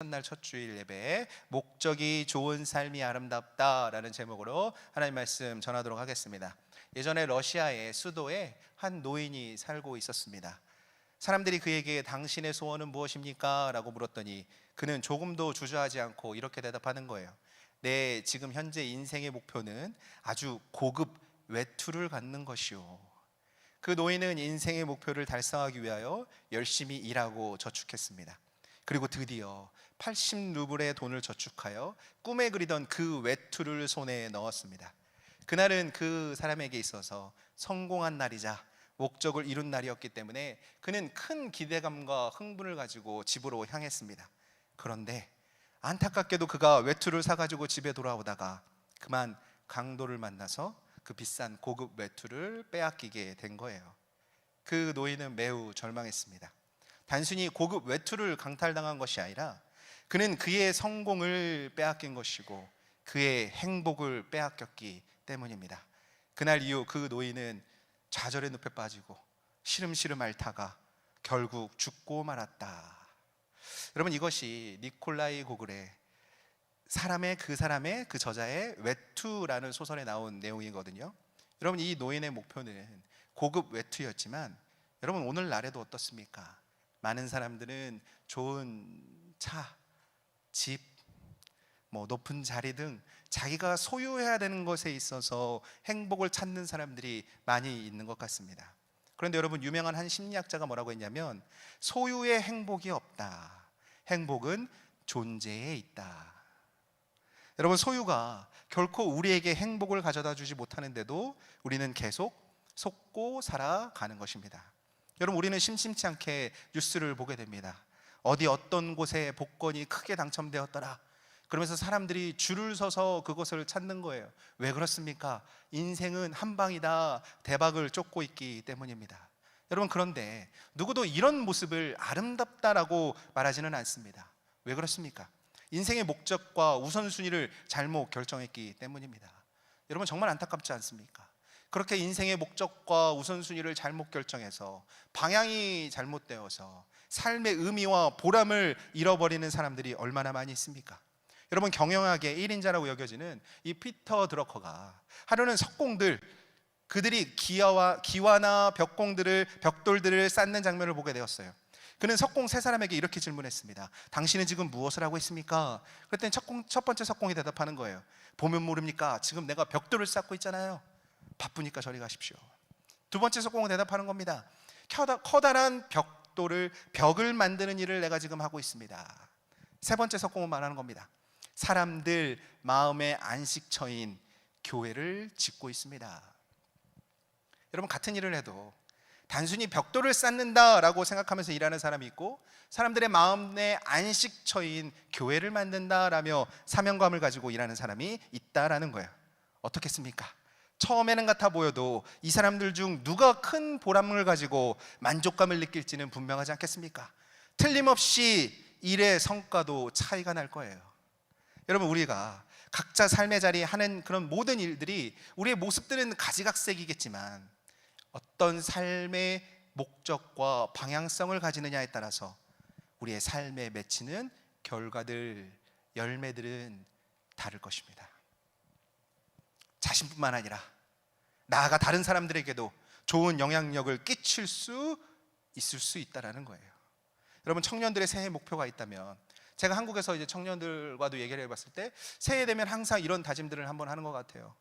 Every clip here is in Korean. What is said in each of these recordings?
첫날 첫 주일 예배 목적이 좋은 삶이 아름답다라는 제목으로 하나님 말씀 전하도록 하겠습니다. 예전에 러시아의 수도에 한 노인이 살고 있었습니다. 사람들이 그에게 당신의 소원은 무엇입니까? 라고 물었더니 그는 조금도 주저하지 않고 이렇게 대답하는 거예요. 내 지금 현재 인생의 목표는 아주 고급 외투를 갖는 것이요. 그 노인은 인생의 목표를 달성하기 위하여 열심히 일하고 저축했습니다. 그리고 드디어 80루블의 돈을 저축하여 꿈에 그리던 그 외투를 손에 넣었습니다. 그날은 그 사람에게 있어서 성공한 날이자 목적을 이룬 날이었기 때문에 그는 큰 기대감과 흥분을 가지고 집으로 향했습니다. 그런데 안타깝게도 그가 외투를 사가지고 집에 돌아오다가 그만 강도를 만나서 그 비싼 고급 외투를 빼앗기게 된 거예요. 그 노인은 매우 절망했습니다. 단순히 고급 외투를 강탈당한 것이 아니라 그는 그의 성공을 빼앗긴 것이고 그의 행복을 빼앗겼기 때문입니다. 그날 이후 그 노인은 좌절의 늪에 빠지고 시름시름 앓다가 결국 죽고 말았다. 여러분, 이것이 니콜라이 고글의 사람의 그 저자의 외투라는 소설에 나온 내용이거든요. 여러분, 이 노인의 목표는 고급 외투였지만 여러분, 오늘날에도 어떻습니까? 많은 사람들은 좋은 차, 집, 높은 자리 등 자기가 소유해야 되는 것에 있어서 행복을 찾는 사람들이 많이 있는 것 같습니다. 그런데 여러분, 유명한 한 심리학자가 뭐라고 했냐면 소유의 행복이 없다. 행복은 존재에 있다. 여러분, 소유가 결코 우리에게 행복을 가져다 주지 못하는데도 우리는 계속 속고 살아가는 것입니다. 여러분, 우리는 심심치 않게 뉴스를 보게 됩니다. 어떤 곳에 복권이 크게 당첨되었더라. 그러면서 사람들이 줄을 서서 그것을 찾는 거예요. 왜 그렇습니까? 인생은 한 방이다. 대박을 쫓고 있기 때문입니다. 여러분, 그런데 누구도 이런 모습을 아름답다라고 말하지는 않습니다. 왜 그렇습니까? 인생의 목적과 우선순위를 잘못 결정했기 때문입니다. 여러분, 정말 안타깝지 않습니까? 그렇게 인생의 목적과 우선순위를 잘못 결정해서 방향이 잘못되어서 삶의 의미와 보람을 잃어버리는 사람들이 얼마나 많이 있습니까? 여러분, 경영학의 1인자라고 여겨지는 이 피터 드러커가 하루는 석공들, 그들이 기와나 벽돌들을 쌓는 장면을 보게 되었어요. 그는 석공 세 사람에게 이렇게 질문했습니다. 당신은 지금 무엇을 하고 있습니까? 그랬더니 첫 번째 석공이 대답하는 거예요. 보면 모릅니까? 지금 내가 벽돌을 쌓고 있잖아요. 바쁘니까 저리 가십시오. 두 번째 석공은 대답하는 겁니다. 커다란 벽을 만드는 일을 내가 지금 하고 있습니다. 세 번째 석공은 말하는 겁니다. 사람들 마음의 안식처인 교회를 짓고 있습니다. 여러분, 같은 일을 해도 단순히 벽돌을 쌓는다라고 생각하면서 일하는 사람이 있고 사람들의 마음의 안식처인 교회를 만든다라며 사명감을 가지고 일하는 사람이 있다라는 거예요. 어떻겠습니까? 처음에는 같아 보여도 이 사람들 중 누가 큰 보람을 가지고 만족감을 느낄지는 분명하지 않겠습니까? 틀림없이 일의 성과도 차이가 날 거예요. 여러분, 우리가 각자 삶의 자리에 하는 그런 모든 일들이 우리의 모습들은 가지각색이겠지만 어떤 삶의 목적과 방향성을 가지느냐에 따라서 우리의 삶에 맺히는 결과들, 열매들은 다를 것입니다. 자신뿐만 아니라 나아가 다른 사람들에게도 좋은 영향력을 끼칠 수 있을 수 있다는 거예요. 여러분, 청년들의 새해 목표가 있다면 제가 한국에서 이제 청년들과도 얘기를 해봤을 때 새해 되면 항상 이런 다짐들을 한번 하는 것 같아요.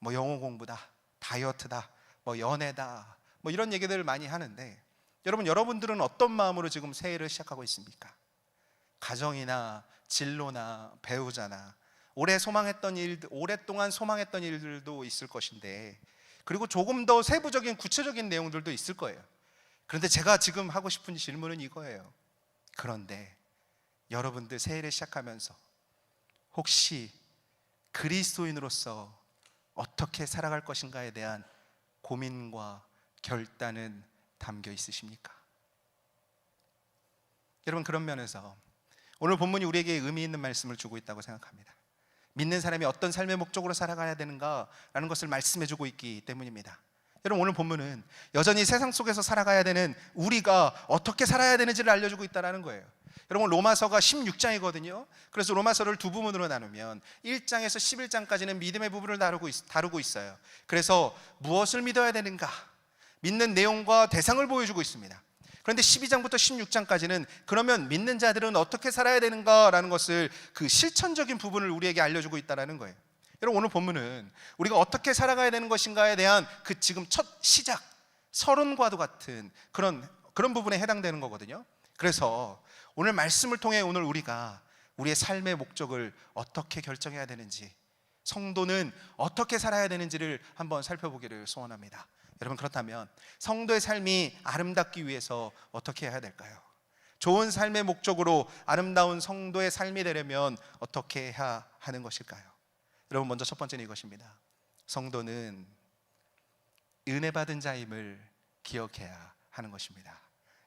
영어 공부다, 다이어트다, 연애다, 이런 얘기들을 많이 하는데 여러분들은 어떤 마음으로 지금 새해를 시작하고 있습니까? 가정이나 진로나 배우자나 오랫동안 소망했던 일들도 있을 것인데 그리고 조금 더 세부적인 구체적인 내용들도 있을 거예요. 그런데 제가 지금 하고 싶은 질문은 이거예요. 그런데 여러분들 새해를 시작하면서 혹시 그리스도인으로서 어떻게 살아갈 것인가에 대한 고민과 결단은 담겨 있으십니까? 여러분, 그런 면에서 오늘 본문이 우리에게 의미 있는 말씀을 주고 있다고 생각합니다. 믿는 사람이 어떤 삶의 목적으로 살아가야 되는가라는 것을 말씀해 주고 있기 때문입니다. 여러분, 오늘 본문은 여전히 세상 속에서 살아가야 되는 우리가 어떻게 살아야 되는지를 알려주고 있다는 거예요. 여러분 로마서가 16장이거든요. 그래서 로마서를 두 부분으로 나누면 1장에서 11장까지는 믿음의 부분을 다루고 있어요. 그래서 무엇을 믿어야 되는가, 믿는 내용과 대상을 보여주고 있습니다. 그런데 12장부터 16장까지는 그러면 믿는 자들은 어떻게 살아야 되는가라는 것을, 그 실천적인 부분을 우리에게 알려주고 있다는 거예요. 여러분 오늘 본문은 우리가 어떻게 살아가야 되는 것인가에 대한 그 지금 첫 시작, 서론과도 같은 그런 부분에 해당되는 거거든요. 그래서 오늘 말씀을 통해 오늘 우리가 우리의 삶의 목적을 어떻게 결정해야 되는지, 성도는 어떻게 살아야 되는지를 한번 살펴보기를 소원합니다. 여러분 그렇다면 성도의 삶이 아름답기 위해서 어떻게 해야 될까요? 좋은 삶의 목적으로 아름다운 성도의 삶이 되려면 어떻게 해야 하는 것일까요? 여러분 먼저 첫 번째는 이것입니다. 성도는 은혜 받은 자임을 기억해야 하는 것입니다.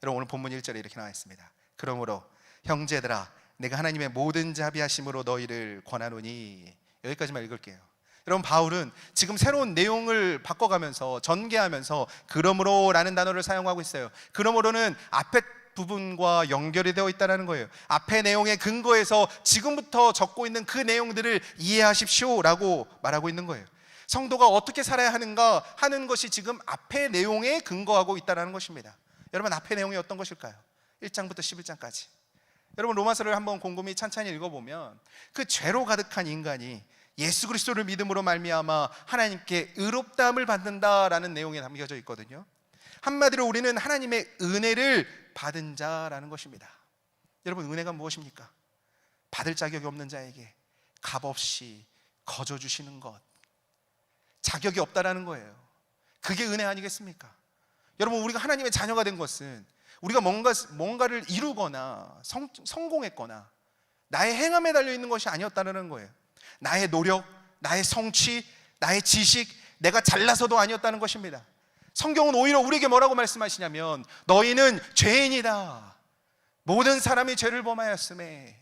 여러분 오늘 본문 1절에 이렇게 나와 있습니다. 그러므로 형제들아 내가 하나님의 모든 자비하심으로 너희를 권하노니. 여기까지만 읽을게요. 여러분 바울은 지금 새로운 내용을 바꿔가면서 전개하면서 그러므로 라는 단어를 사용하고 있어요. 그러므로는 앞에 부분과 연결이 되어 있다는 거예요. 앞의 내용의 근거에서 지금부터 적고 있는 그 내용들을 이해하십시오 라고 말하고 있는 거예요. 성도가 어떻게 살아야 하는가 하는 것이 지금 앞의 내용에 근거하고 있다는 것입니다. 여러분 앞의 내용이 어떤 것일까요? 1장부터 11장까지 여러분 로마서를 한번 곰곰이 찬찬히 읽어보면 그 죄로 가득한 인간이 예수 그리스도를 믿음으로 말미암아 하나님께 의롭다함을 받는다라는 내용이 담겨져 있거든요. 한마디로 우리는 하나님의 은혜를 받은 자라는 것입니다. 여러분 은혜가 무엇입니까? 받을 자격이 없는 자에게 값없이 거저 주시는 것, 자격이 없다라는 거예요. 그게 은혜 아니겠습니까? 여러분 우리가 하나님의 자녀가 된 것은 우리가 뭔가를 이루거나 성공했거나 나의 행함에 달려있는 것이 아니었다는 거예요. 나의 노력, 나의 성취, 나의 지식, 내가 잘나서도 아니었다는 것입니다. 성경은 오히려 우리에게 뭐라고 말씀하시냐면 너희는 죄인이다. 모든 사람이 죄를 범하였음에.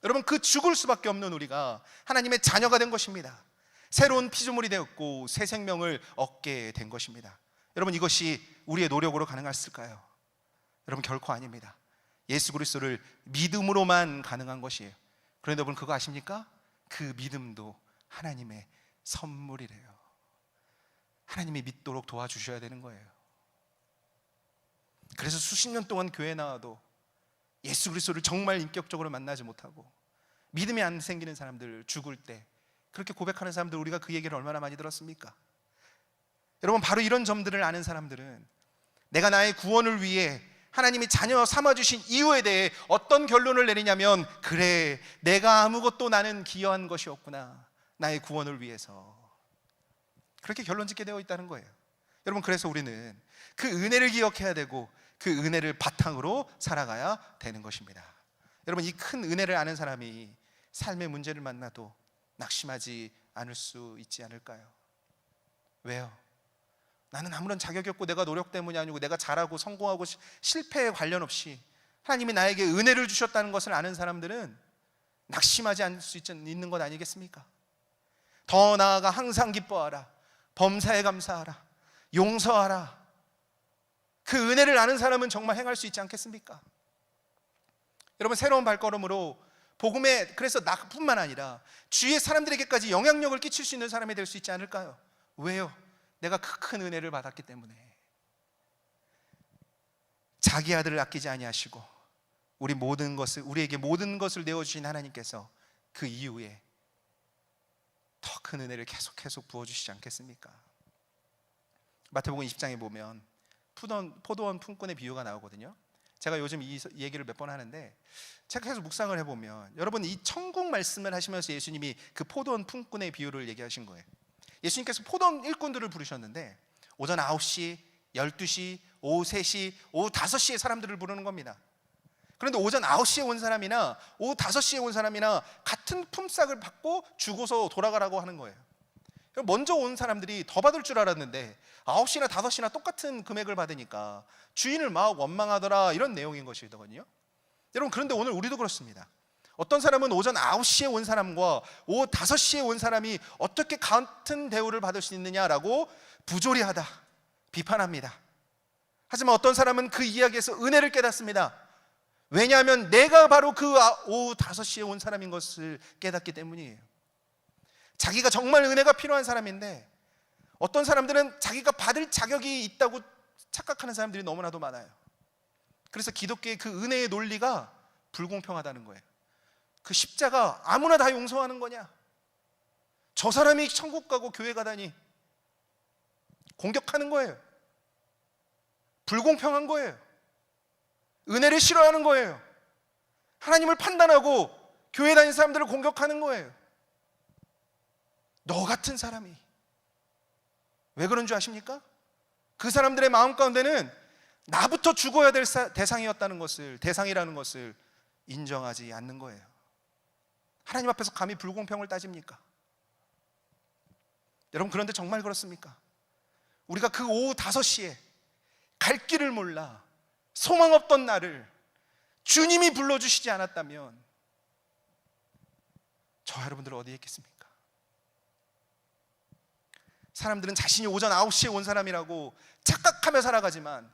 여러분 그 죽을 수밖에 없는 우리가 하나님의 자녀가 된 것입니다. 새로운 피조물이 되었고 새 생명을 얻게 된 것입니다. 여러분 이것이 우리의 노력으로 가능했을까요? 여러분 결코 아닙니다. 예수 그리스도를 믿음으로만 가능한 것이에요. 그런데 여러분 그거 아십니까? 그 믿음도 하나님의 선물이래요. 하나님이 믿도록 도와주셔야 되는 거예요. 그래서 수십 년 동안 교회 나와도 예수 그리스도를 정말 인격적으로 만나지 못하고 믿음이 안 생기는 사람들, 죽을 때 그렇게 고백하는 사람들, 우리가 그 얘기를 얼마나 많이 들었습니까? 여러분 바로 이런 점들을 아는 사람들은 내가 나의 구원을 위해 하나님이 자녀 삼아주신 이유에 대해 어떤 결론을 내리냐면, 그래 내가 아무것도 나는 기여한 것이 없구나, 나의 구원을 위해서. 그렇게 결론 짓게 되어 있다는 거예요. 여러분 그래서 우리는 그 은혜를 기억해야 되고 그 은혜를 바탕으로 살아가야 되는 것입니다. 여러분 이 큰 은혜를 아는 사람이 삶의 문제를 만나도 낙심하지 않을 수 있지 않을까요? 왜요? 나는 아무런 자격이 없고 내가 노력 때문이 아니고 내가 잘하고 성공하고 실패에 관련 없이 하나님이 나에게 은혜를 주셨다는 것을 아는 사람들은 낙심하지 않을 수 있는 것 아니겠습니까? 더 나아가 항상 기뻐하라, 범사에 감사하라, 용서하라. 그 은혜를 아는 사람은 정말 행할 수 있지 않겠습니까? 여러분 새로운 발걸음으로 복음에, 그래서 나뿐만 아니라 주위의 사람들에게까지 영향력을 끼칠 수 있는 사람이 될 수 있지 않을까요? 왜요? 내가 그 큰 은혜를 받았기 때문에. 자기 아들을 아끼지 아니하시고 우리에게 모든 것을 내어주신 하나님께서 그 이후에 더 큰 은혜를 계속 부어주시지 않겠습니까? 마태복음 20장에 보면 포도원 품꾼의 비유가 나오거든요. 제가 요즘 이 얘기를 몇 번 하는데 제가 계속 묵상을 해보면 여러분 이 천국 말씀을 하시면서 예수님이 그 포도원 품꾼의 비유를 얘기하신 거예요. 예수님께서 포도원 일꾼들을 부르셨는데 오전 9시, 12시, 오후 3시, 오후 5시에 사람들을 부르는 겁니다. 그런데 오전 9시에 온 사람이나 오후 5시에 온 사람이나 같은 품삯을 받고 주고서 돌아가라고 하는 거예요. 먼저 온 사람들이 더 받을 줄 알았는데 9시나 5시나 똑같은 금액을 받으니까 주인을 막 원망하더라, 이런 내용인 것이거든요. 여러분 그런데 오늘 우리도 그렇습니다. 어떤 사람은 오전 9시에 온 사람과 오후 5시에 온 사람이 어떻게 같은 대우를 받을 수 있느냐라고 부조리하다, 비판합니다. 하지만 어떤 사람은 그 이야기에서 은혜를 깨닫습니다. 왜냐하면 내가 바로 그 오후 5시에 온 사람인 것을 깨닫기 때문이에요. 자기가 정말 은혜가 필요한 사람인데, 어떤 사람들은 자기가 받을 자격이 있다고 착각하는 사람들이 너무나도 많아요. 그래서 기독교의 그 은혜의 논리가 불공평하다는 거예요. 그 십자가 아무나 다 용서하는 거냐? 저 사람이 천국 가고 교회 가다니 공격하는 거예요. 불공평한 거예요. 은혜를 싫어하는 거예요. 하나님을 판단하고 교회 다니는 사람들을 공격하는 거예요. 너 같은 사람이. 왜 그런 줄 아십니까? 그 사람들의 마음 가운데는 나부터 죽어야 될 대상이라는 것을 인정하지 않는 거예요. 하나님 앞에서 감히 불공평을 따집니까? 여러분, 그런데 정말 그렇습니까? 우리가 그 오후 5시에 갈 길을 몰라 소망 없던 나를 주님이 불러주시지 않았다면 저 여러분들 어디에 있겠습니까? 사람들은 자신이 오전 9시에 온 사람이라고 착각하며 살아가지만,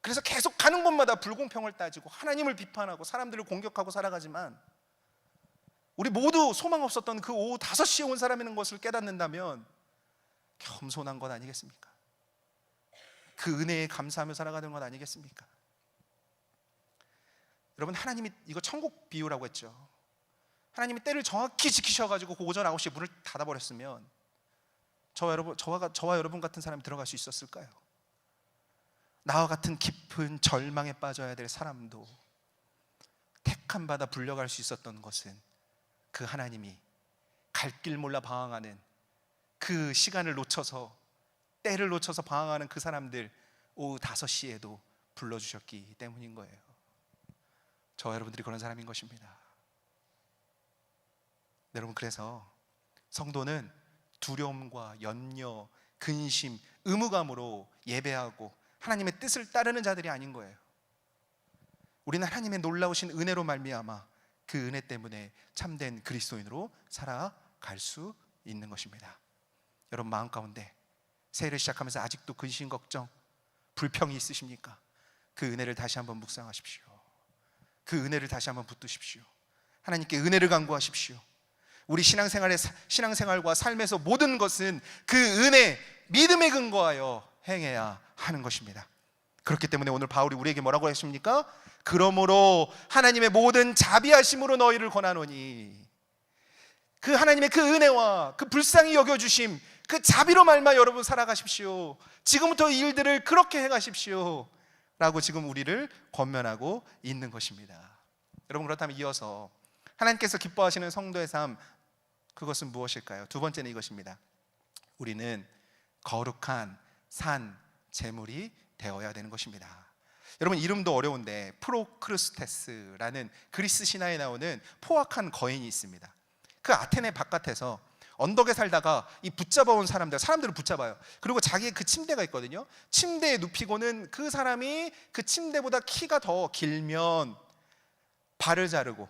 그래서 계속 가는 곳마다 불공평을 따지고 하나님을 비판하고 사람들을 공격하고 살아가지만, 우리 모두 소망 없었던 그 오후 5시에 온 사람이라는 것을 깨닫는다면 겸손한 것 아니겠습니까? 그 은혜에 감사하며 살아가는 것 아니겠습니까? 여러분, 하나님이 이거 천국 비유라고 했죠. 하나님이 때를 정확히 지키셔가지고 그 오전 9시에 문을 닫아버렸으면 저와 여러분 같은 사람이 들어갈 수 있었을까요? 나와 같은 깊은 절망에 빠져야 될 사람도 택함 받아 불려갈 수 있었던 것은 그 하나님이 갈 길 몰라 방황하는 그 시간을 놓쳐서, 때를 놓쳐서 방황하는 그 사람들 오후 5시에도 불러주셨기 때문인 거예요. 저와 여러분들이 그런 사람인 것입니다. 여러분, 그래서 성도는 두려움과 염려, 근심, 의무감으로 예배하고 하나님의 뜻을 따르는 자들이 아닌 거예요. 우리는 하나님의 놀라우신 은혜로 말미암아 그 은혜 때문에 참된 그리스도인으로 살아갈 수 있는 것입니다. 여러분, 마음 가운데 새해를 시작하면서 아직도 근심, 걱정, 불평이 있으십니까? 그 은혜를 다시 한번 묵상하십시오. 그 은혜를 다시 한번 붙드십시오. 하나님께 은혜를 간구하십시오. 우리 신앙생활과 삶에서 모든 것은 그 은혜, 믿음에 근거하여 행해야 하는 것입니다. 그렇기 때문에 오늘 바울이 우리에게 뭐라고 하십니까? 그러므로 하나님의 모든 자비하심으로 너희를 권하노니, 그 하나님의 그 은혜와 그 불쌍히 여겨주심, 그 자비로 말미암아 여러분 살아가십시오. 지금부터 이 일들을 그렇게 행하십시오 라고 지금 우리를 권면하고 있는 것입니다. 여러분, 그렇다면 이어서 하나님께서 기뻐하시는 성도의 삶, 그것은 무엇일까요? 두 번째는 이것입니다. 우리는 거룩한 산 제물이 되어야 되는 것입니다. 여러분, 이름도 어려운데 프로크루스테스라는 그리스 신화에 나오는 포악한 거인이 있습니다. 그 아테네 바깥에서 언덕에 살다가 이 붙잡아온 사람들을 붙잡아요. 그리고 자기의 그 침대가 있거든요. 침대에 눕히고는 그 사람이 그 침대보다 키가 더 길면 발을 자르고,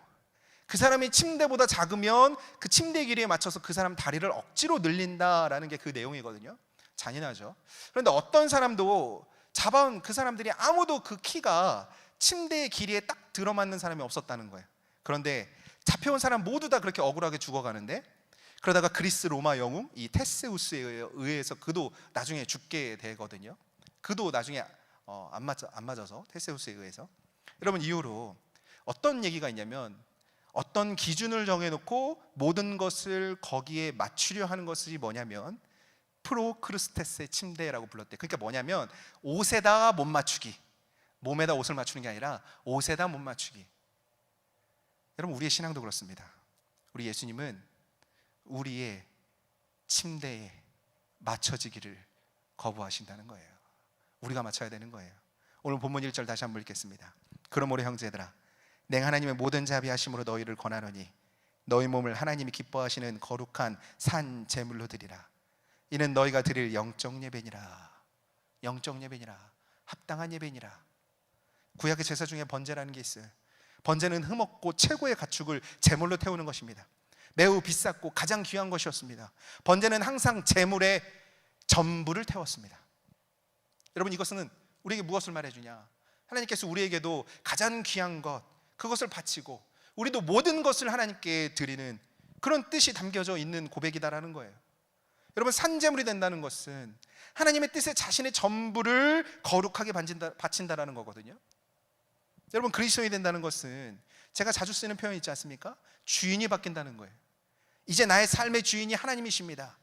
그 사람이 침대보다 작으면 그 침대 길이에 맞춰서 그 사람 다리를 억지로 늘린다라는 게 그 내용이거든요. 잔인하죠. 그런데 어떤 사람도 잡아온 그 사람들이 아무도 그 키가 침대의 길이에 딱 들어맞는 사람이 없었다는 거예요. 그런데 잡혀온 사람 모두 다 그렇게 억울하게 죽어가는데, 그러다가 그리스 로마 영웅 이 테세우스에 의해서 그도 나중에 죽게 되거든요. 그도 나중에 안 맞아서 테세우스에 의해서. 여러분, 이후로 어떤 얘기가 있냐면, 어떤 기준을 정해놓고 모든 것을 거기에 맞추려 하는 것이 뭐냐면 프로크루스테스의 침대라고 불렀대요. 그러니까 뭐냐면 옷에다 못 맞추기, 몸에다 옷을 맞추는 게 아니라 옷에다 못 맞추기. 여러분, 우리의 신앙도 그렇습니다. 우리 예수님은 우리의 침대에 맞춰지기를 거부하신다는 거예요. 우리가 맞춰야 되는 거예요. 오늘 본문 1절 다시 한번 읽겠습니다. 그러므로 형제들아, 내가 하나님의 모든 자비하심으로 너희를 권하노니 너희 몸을 하나님이 기뻐하시는 거룩한 산 제물로 드리라. 이는 너희가 드릴 영적 예배니라. 영적 예배니라. 합당한 예배니라. 구약의 제사 중에 번제라는 게 있어요. 번제는 흠없고 최고의 가축을 제물로 태우는 것입니다. 매우 비쌌고 가장 귀한 것이었습니다. 번제는 항상 제물의 전부를 태웠습니다. 여러분, 이것은 우리에게 무엇을 말해주냐? 하나님께서 우리에게도 가장 귀한 것, 그것을 바치고 우리도 모든 것을 하나님께 드리는 그런 뜻이 담겨져 있는 고백이다라는 거예요. 여러분, 산제물이 된다는 것은 하나님의 뜻에 자신의 전부를 거룩하게 바친다라는 거거든요. 여러분, 그리스도인이 된다는 것은 제가 자주 쓰는 표현이 있지 않습니까? 주인이 바뀐다는 거예요. 이제 나의 삶의 주인이 하나님이십니다.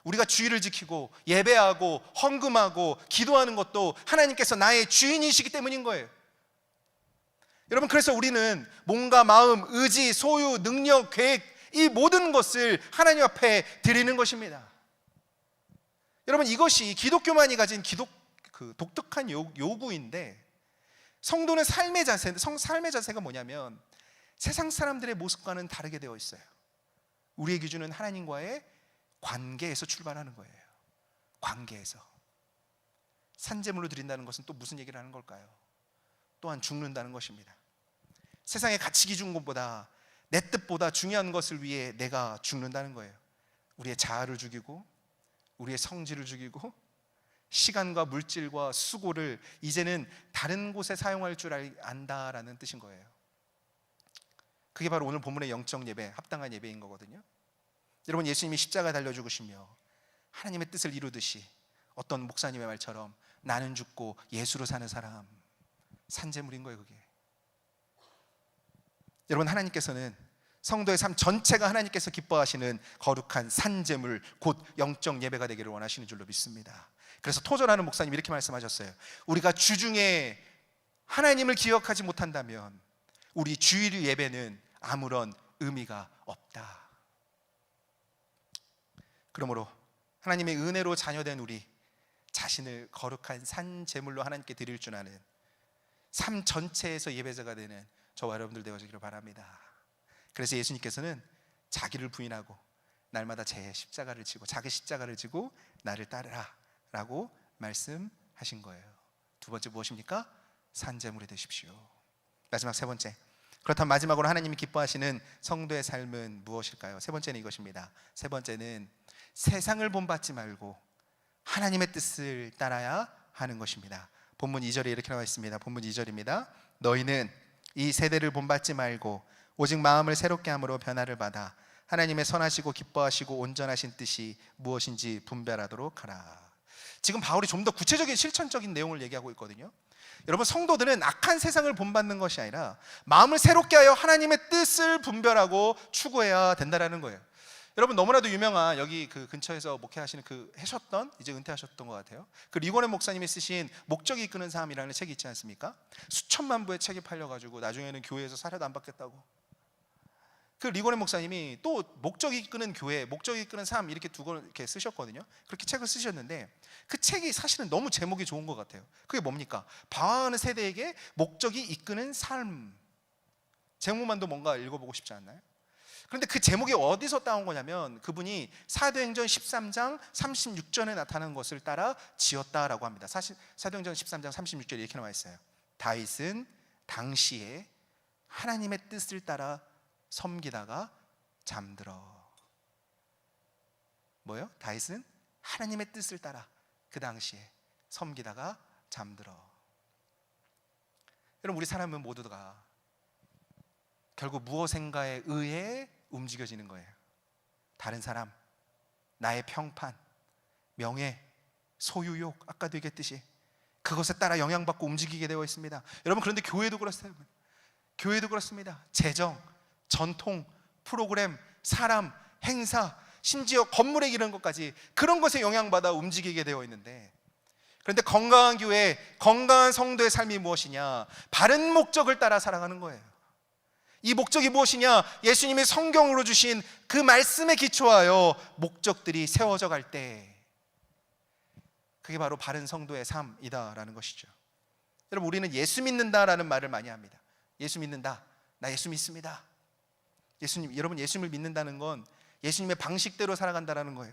우리가 주의를 지키고 예배하고 헌금하고 기도하는 것도 하나님께서 나의 주인이시기 때문인 거예요. 여러분, 그래서 우리는 몸과 마음, 의지, 소유, 능력, 계획, 이 모든 것을 하나님 앞에 드리는 것입니다. 여러분, 이것이 기독교만이 가진 독특한 요구인데, 성도는 삶의 자세가 뭐냐면 세상 사람들의 모습과는 다르게 되어 있어요. 우리의 기준은 하나님과의 관계에서 출발하는 거예요. 관계에서. 산제물로 드린다는 것은 또 무슨 얘기를 하는 걸까요? 또한 죽는다는 것입니다. 세상의 가치 기준보다 내 뜻보다 중요한 것을 위해 내가 죽는다는 거예요. 우리의 자아를 죽이고 우리의 성질을 죽이고 시간과 물질과 수고를 이제는 다른 곳에 사용할 줄 안다라는 뜻인 거예요. 그게 바로 오늘 본문의 영적 예배, 합당한 예배인 거거든요. 여러분, 예수님이 십자가에 달려 죽으시며 하나님의 뜻을 이루듯이 어떤 목사님의 말처럼 나는 죽고 예수로 사는 사람, 산제물인 거예요. 그게. 여러분, 하나님께서는 성도의 삶 전체가 하나님께서 기뻐하시는 거룩한 산제물, 곧 영적 예배가 되기를 원하시는 줄로 믿습니다. 그래서 토전하는 목사님이 이렇게 말씀하셨어요. 우리가 주중에 하나님을 기억하지 못한다면 우리 주일 예배는 아무런 의미가 없다. 그러므로 하나님의 은혜로 자녀된 우리 자신을 거룩한 산제물로 하나님께 드릴 줄 아는 삶 전체에서 예배자가 되는 저와 여러분들 되어지기를 바랍니다. 그래서 예수님께서는 자기를 부인하고 날마다 제 십자가를 지고 자기 십자가를 지고 나를 따르라 라고 말씀하신 거예요. 두 번째 무엇입니까? 산제물이 되십시오. 마지막 세 번째, 그렇다면 마지막으로 하나님이 기뻐하시는 성도의 삶은 무엇일까요? 세 번째는 이것입니다. 세 번째는 세상을 본받지 말고 하나님의 뜻을 따라야 하는 것입니다. 본문 2절에 이렇게 나와 있습니다. 본문 2절입니다. 너희는 이 세대를 본받지 말고 오직 마음을 새롭게 함으로 변화를 받아 하나님의 선하시고 기뻐하시고 온전하신 뜻이 무엇인지 분별하도록 하라. 지금 바울이 좀 더 구체적인 실천적인 내용을 얘기하고 있거든요. 여러분, 성도들은 악한 세상을 본받는 것이 아니라 마음을 새롭게 하여 하나님의 뜻을 분별하고 추구해야 된다는 거예요. 여러분, 너무나도 유명한 여기 그 근처에서 목회하시는 하셨던, 이제 은퇴하셨던 것 같아요, 그 리고네 목사님이 쓰신 목적이 이끄는 삶이라는 책이 있지 않습니까? 수천만 부의 책이 팔려가지고 나중에는 교회에서 사례도 안 받겠다고. 그 리고네 목사님이 또 목적이 이끄는 교회, 목적이 이끄는 삶 이렇게 두 권 이렇게 쓰셨거든요. 그렇게 책을 쓰셨는데 그 책이 사실은 너무 제목이 좋은 것 같아요. 그게 뭡니까? 방황하는 세대에게 목적이 이끄는 삶. 제목만도 뭔가 읽어보고 싶지 않나요? 그런데 그 제목이 어디서 따온 거냐면 그분이 사도행전 13장 36절에 나타나는 것을 따라 지었다라고 합니다. 사실 사도행전 13장 36절에 이렇게 나와 있어요. 다윗은 당시에 하나님의 뜻을 따라 섬기다가 잠들어. 뭐요? 다윗은 하나님의 뜻을 따라 그 당시에 섬기다가 잠들어. 여러분, 우리 사람은 모두가 결국 무엇인가에 의해 움직여지는 거예요. 다른 사람, 나의 평판, 명예, 소유욕, 아까도 얘기했듯이 그것에 따라 영향받고 움직이게 되어 있습니다. 여러분, 그런데 교회도 그렇습니다. 교회도 그렇습니다. 재정, 전통, 프로그램, 사람, 행사, 심지어 건물에 이르는 것까지 그런 것에 영향받아 움직이게 되어 있는데, 그런데 건강한 교회, 건강한 성도의 삶이 무엇이냐? 바른 목적을 따라 살아가는 거예요. 이 목적이 무엇이냐? 예수님이 성경으로 주신 그 말씀에 기초하여 목적들이 세워져 갈 때, 그게 바로 바른 성도의 삶이다라는 것이죠. 여러분, 우리는 예수 믿는다라는 말을 많이 합니다. 예수 믿는다, 나 예수 믿습니다. 여러분, 예수님을 믿는다는 건 예수님의 방식대로 살아간다는 거예요.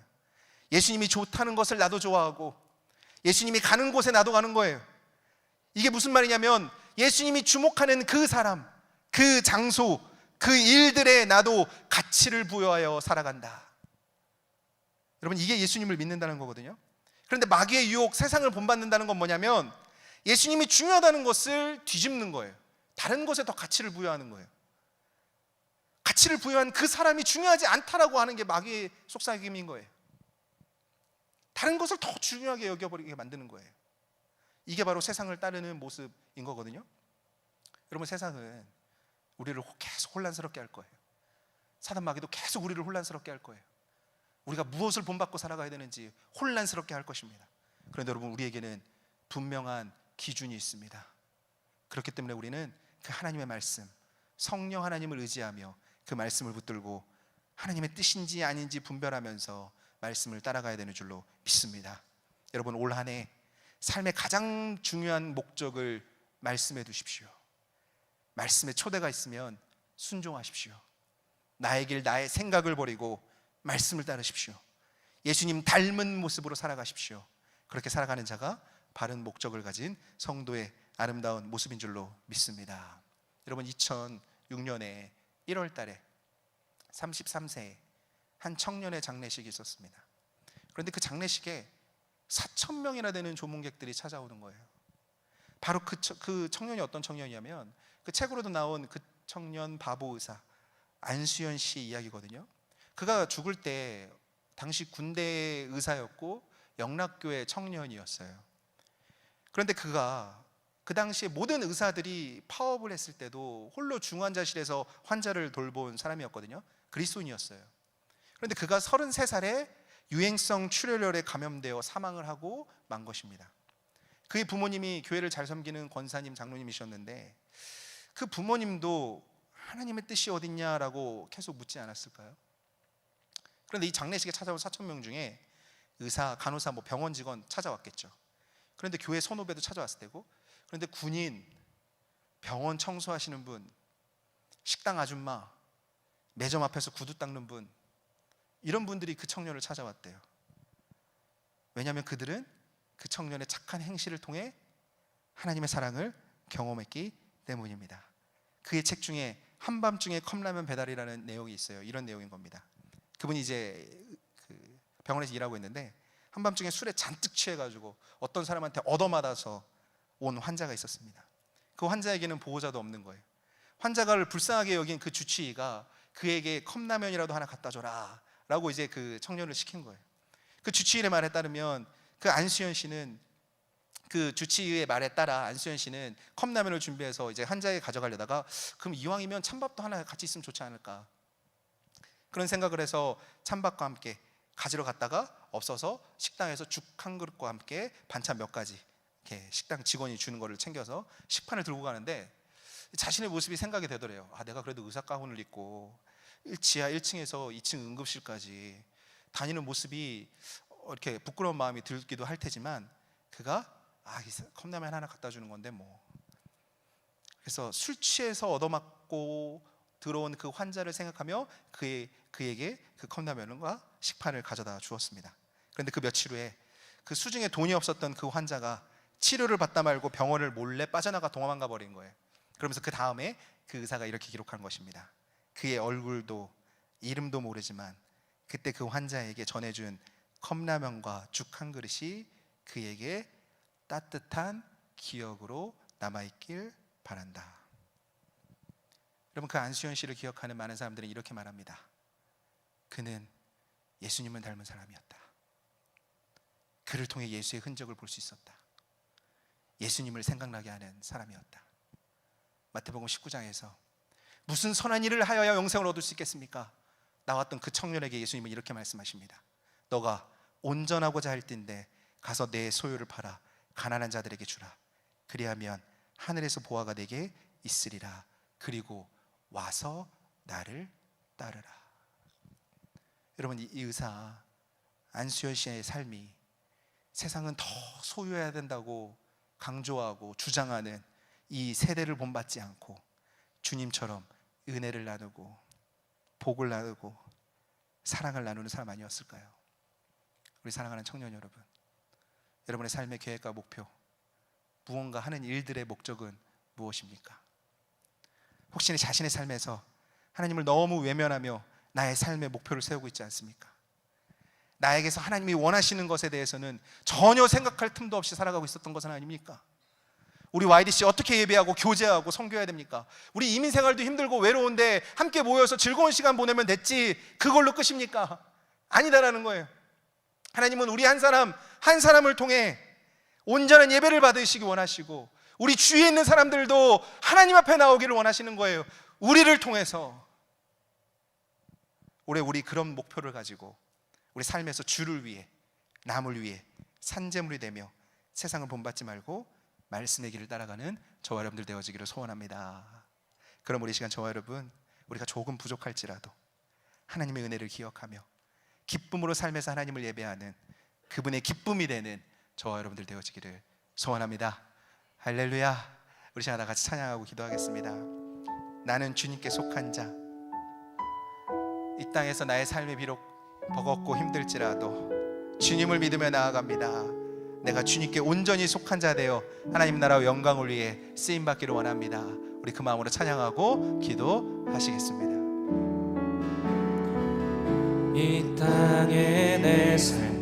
예수님이 좋다는 것을 나도 좋아하고 예수님이 가는 곳에 나도 가는 거예요. 이게 무슨 말이냐면 예수님이 주목하는 그 사람, 그 장소, 그 일들에 나도 가치를 부여하여 살아간다. 여러분, 이게 예수님을 믿는다는 거거든요. 그런데 마귀의 유혹, 세상을 본받는다는 건 뭐냐면 예수님이 중요하다는 것을 뒤집는 거예요. 다른 것에 더 가치를 부여하는 거예요. 가치를 부여한 그 사람이 중요하지 않다라고 하는 게 마귀의 속삭임인 거예요. 다른 것을 더 중요하게 여겨버리게 만드는 거예요. 이게 바로 세상을 따르는 모습인 거거든요. 여러분, 세상은 우리를 계속 혼란스럽게 할 거예요. 사단 마귀도 계속 우리를 혼란스럽게 할 거예요. 우리가 무엇을 본받고 살아가야 되는지 혼란스럽게 할 것입니다. 그런데 여러분, 우리에게는 분명한 기준이 있습니다. 그렇기 때문에 우리는 그 하나님의 말씀, 성령 하나님을 의지하며 그 말씀을 붙들고 하나님의 뜻인지 아닌지 분별하면서 말씀을 따라가야 되는 줄로 믿습니다. 여러분, 올 한 해 삶의 가장 중요한 목적을 말씀해 두십시오. 말씀에 초대가 있으면 순종하십시오. 나의 길, 나의 생각을 버리고 말씀을 따르십시오. 예수님 닮은 모습으로 살아가십시오. 그렇게 살아가는 자가 바른 목적을 가진 성도의 아름다운 모습인 줄로 믿습니다. 여러분, 2006년에 1월 달에 33세에 한 청년의 장례식이 있었습니다. 그런데 그 장례식에 4,000명이나 되는 조문객들이 찾아오는 거예요. 바로 그 청년이 어떤 청년이냐면, 그 책으로도 나온 그 청년 바보 의사 안수연 씨 이야기거든요. 그가 죽을 때 당시 군대 의사였고 영락교회 청년이었어요. 그런데 그가 그 당시에 모든 의사들이 파업을 했을 때도 홀로 중환자실에서 환자를 돌본 사람이었거든요. 그리스도인이었어요. 그런데 그가 33살에 유행성 출혈열에 감염되어 사망을 하고 만 것입니다. 그의 부모님이 교회를 잘 섬기는 권사님, 장로님이셨는데 그 부모님도 하나님의 뜻이 어딨냐라고 계속 묻지 않았을까요? 그런데 이 장례식에 찾아온 4,000명 중에 의사, 간호사, 병원 직원 찾아왔겠죠. 그런데 교회 선후배도 찾아왔을 테고, 그런데 군인, 병원 청소하시는 분, 식당 아줌마, 매점 앞에서 구두 닦는 분, 이런 분들이 그 청년을 찾아왔대요. 왜냐하면 그들은 그 청년의 착한 행실을 통해 하나님의 사랑을 경험했기 때문입니다. 그의 책 중에 한밤중에 컵라면 배달이라는 내용이 있어요. 이런 내용인 겁니다. 그분이 이제 그 병원에서 일하고 있는데 한밤중에 술에 잔뜩 취해가지고 어떤 사람한테 얻어맞아서 온 환자가 있었습니다. 그 환자에게는 보호자도 없는 거예요. 환자가 불쌍하게 여긴 그 주치의가 그에게 컵라면이라도 하나 갖다 줘라 라고 이제 그 청년을 시킨 거예요. 그 주치의의 말에 따르면 그 안수연 씨는, 그 주치의의 말에 따라 안수연 씨는 컵라면을 준비해서 이제 환자에게 가져가려다가, 그럼 이왕이면 찬밥도 하나 같이 있으면 좋지 않을까, 그런 생각을 해서 찬밥과 함께 가지러 갔다가 없어서 식당에서 죽 한 그릇과 함께 반찬 몇 가지 이렇게 식당 직원이 주는 거를 챙겨서 식판을 들고 가는데 자신의 모습이 생각이 되더래요. 내가 그래도 의사 가운을 입고 지하 1층에서 2층 응급실까지 다니는 모습이 이렇게 부끄러운 마음이 들기도 할 테지만, 그가 컵라면 하나 갖다 주는 건데 그래서 술 취해서 얻어맞고 들어온 그 환자를 생각하며 그에게 그 컵라면과 식판을 가져다 주었습니다. 그런데 그 며칠 후에 그 수중에 돈이 없었던 그 환자가 치료를 받다 말고 병원을 몰래 빠져나가 도망가 버린 거예요. 그러면서 그 다음에 그 의사가 이렇게 기록한 것입니다. 그의 얼굴도 이름도 모르지만 그때 그 환자에게 전해준 컵라면과 죽 한 그릇이 그에게 따뜻한 기억으로 남아있길 바란다. 여러분, 그 안수연 씨를 기억하는 많은 사람들은 이렇게 말합니다. 그는 예수님을 닮은 사람이었다. 그를 통해 예수의 흔적을 볼 수 있었다. 예수님을 생각나게 하는 사람이었다. 마태복음 19장에서 무슨 선한 일을 하여야 영생을 얻을 수 있겠습니까? 나왔던 그 청년에게 예수님은 이렇게 말씀하십니다. 너가 온전하고자 할 때인데 가서 내 소유를 팔아 가난한 자들에게 주라. 그리하면 하늘에서 보화가 내게 있으리라. 그리고 와서 나를 따르라. 여러분, 이 의사 안수연 씨의 삶이 세상은 더 소유해야 된다고 강조하고 주장하는 이 세대를 본받지 않고 주님처럼 은혜를 나누고 복을 나누고 사랑을 나누는 사람 아니었을까요? 우리 사랑하는 청년 여러분, 여러분의 삶의 계획과 목표, 무언가 하는 일들의 목적은 무엇입니까? 혹시 자신의 삶에서 하나님을 너무 외면하며 나의 삶의 목표를 세우고 있지 않습니까? 나에게서 하나님이 원하시는 것에 대해서는 전혀 생각할 틈도 없이 살아가고 있었던 것은 아닙니까? 우리 YDC 어떻게 예배하고 교제하고 섬겨야 됩니까? 우리 이민 생활도 힘들고 외로운데 함께 모여서 즐거운 시간 보내면 됐지 그걸로 끝입니까? 아니다라는 거예요. 하나님은 우리 한 사람 한 사람을 통해 온전한 예배를 받으시기 원하시고 우리 주위에 있는 사람들도 하나님 앞에 나오기를 원하시는 거예요. 우리를 통해서. 올해 우리 그런 목표를 가지고 우리 삶에서 주를 위해, 남을 위해 산재물이 되며 세상을 본받지 말고 말씀의 길을 따라가는 저와 여러분들 되어지기를 소원합니다. 그럼 우리 시간 저와 여러분, 우리가 조금 부족할지라도 하나님의 은혜를 기억하며 기쁨으로 삶에서 하나님을 예배하는 그분의 기쁨이 되는 저와 여러분들 되어지기를 소원합니다. 할렐루야. 우리 시간 다 같이 찬양하고 기도하겠습니다. 나는 주님께 속한 자. 이 땅에서 나의 삶이 비록 버겁고 힘들지라도 주님을 믿으며 나아갑니다. 내가 주님께 온전히 속한 자 되어 하나님 나라와 영광을 위해 쓰임받기를 원합니다. 우리 그 마음으로 찬양하고 기도하시겠습니다. 이 땅에 내 삶